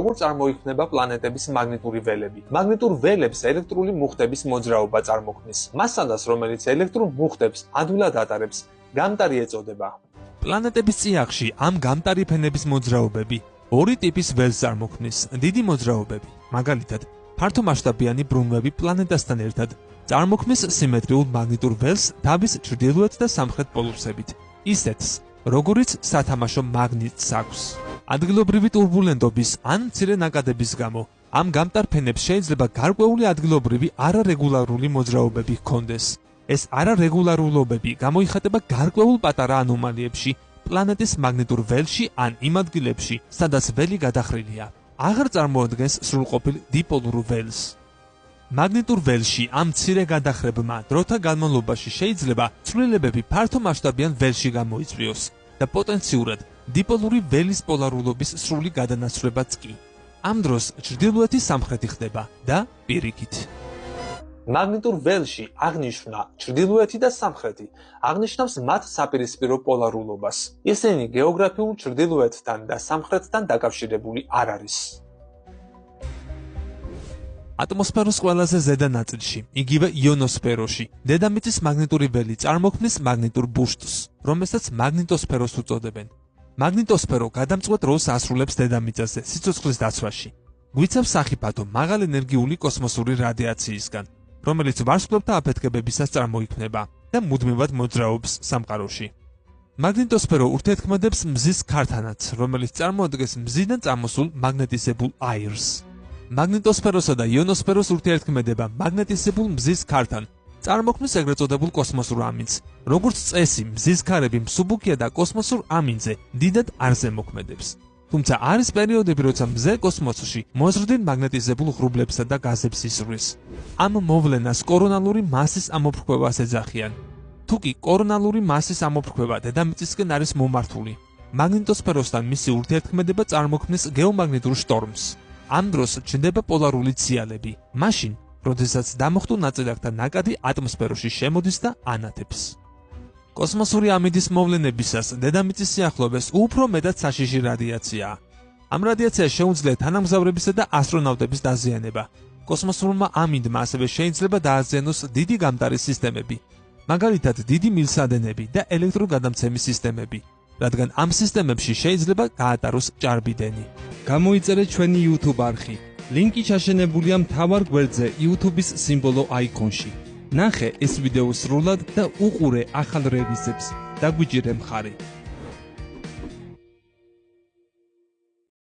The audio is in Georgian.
როგორ წარმოიქმნება პლანეტების მაგნიტური ველები. მაგნიტურ ველებს ელექტრული მუხტების მოძრაობა წარმოქმნის. მასალას, რომელიც ელექტრულ მუხტებს ადვილად ატარებს, გამტარი ეწოდება. პლანეტების წიაღში ამ გამტარი ფენების მოძრაობები ორი ტიპის ველს წარმოქმნის. დიდი მოძრაობები, მაგალითად, ფართომასშტაბიანი ბრუნვები პლანეტასთან ერთად წარმოქმნის სიმეტრიულ მაგნიტურ ველს თავის ჩრდილოეთ და სამხრეთ პოლუსებით, ისეთს, როგორიც სათამაშო მაგნიტს აქვს. ადგილობრივი ტურბულენტობის ან მცირე ნაკადების გამო ამ გამტარ ფენებს შეიძლება გარკვეული ადგილობრივი არარეგულარული მოძრაობები ჰქონდეს. ეს არარეგულარულობები გამოიხატება გარკვეულ პატარა ანომალიებში პლანეტის მაგნიტურ ველში ან იმ ადგილებში, სადაც ველი გადახრილია. აღარ წარმოადგენს სრულყოფილ დიპოლურ ველს. მაგნიტურ ველში ამ მცირე გადახრებმა დროთა განმავლობაში შეიძლება ცვლილებები ფართომასშტაბიან ველში გამოიწვიოს და პოტენციურად დიპოლური ველის პოლარულობის სრული გადანაცვლებაც კი. ამ დროს ჩრდილოეთი სამხრეთი ხდება და პირიქით. მაგნიტურ ველში აღნიშვნა ჩრდილოეთი და სამხრეთი აღნიშნავს მათ საპირისპირო პოლარულობას. ისინი გეოგრაფიულ ჩრდილოეთთან და სამხრეთთან დაკავშირებული არ არის. ატმოსფეროს ყველაზე ზედა ნაწილში, იგივე იონოსფეროში, დედამიწის მაგნიტური ველი წარმოქმნის მაგნიტურ ბუშტს, რომელსაც მაგნიტოსფეროს უწოდებენ. მაგნიტოსფერო გადამწყვეტ როლს ასრულებს დედამიწაზე სიცოცხლის დაცვაში. გვიცავს სახიფათო მაღალ ენერგიული კოსმოსური რადიაციისგან, რომელიც ვარსკვლავთა აფეთქებებისას წარმოიქმნება და მუდმივად მოძრაობს სამყაროში. მაგნიტოსფერო ურთიერთქმედებს მზის ქართანაც, რომელიც წარმოადგენს მზიდან წამოსულ მაგნეტიზებულ აირს. მაგნიტოსფეროსა და იონოსფეროს ურთიერთქმედება მაგნეტიზებულ მზის ქართან წარმოქმნის ეგრეთ წოდებულ კოსმოსურ ამინდს. როგორც წესი, მზის ქარები მსუბუქია და კოსმოსურ ამინდზე დიდად არ ზემოქმედებს. თუმცა არის პერიოდები, როცა მზე კოსმოსში მოზრდილ მაგნეტიზებულ ღრუბლებსა და გაზებს ისრვის. ამ მოვლენას კორონალური მასის ამოფრქვევას ეძახიან. თუკი კორონალური მასის ამოფრქვევა დედამიწისკენ არის მომართული, მაგნიტოსფეროსთან მისი ურთიერთქმედება წარმოქმნის გეომაგნიტურ შტორმს. ამ დროს ჩნდება პოლარული ციალები, მაშინ, როდესაც დამუხტულ ნაწილაკთა ნაკადი ატმოსფეროში შემოდის და ანათებს. კოსმოსური ამინდის მოვლენებისას დედამიწის სიახლოვეს უფრო მეტად საშიში რადიაციაა. ამ რადიაციას შეუძლია თანამგზავრებისა და ასტრონავტების დაზიანება. კოსმოსურმა ამინდმა ასევე შეიძლება დააზიანოს დიდი გამტარი სისტემები, მაგალითად დიდი მილსადენები და ელექტროგადამცემის სისტემები, რადგან ამ სისტემებში შეიძლება გაატაროს ჭარბიდენი. გამოიწერეთ ჩვენი YouTube არხი. ლინკი ჩაშენებულია მთავარ გვერდზე YouTube-ის სიმბოლო აიკონში. ნახე ეს ვიდეო სრულად და უყურე ახალ რელიზებს. დაგვიჭირე მხარი.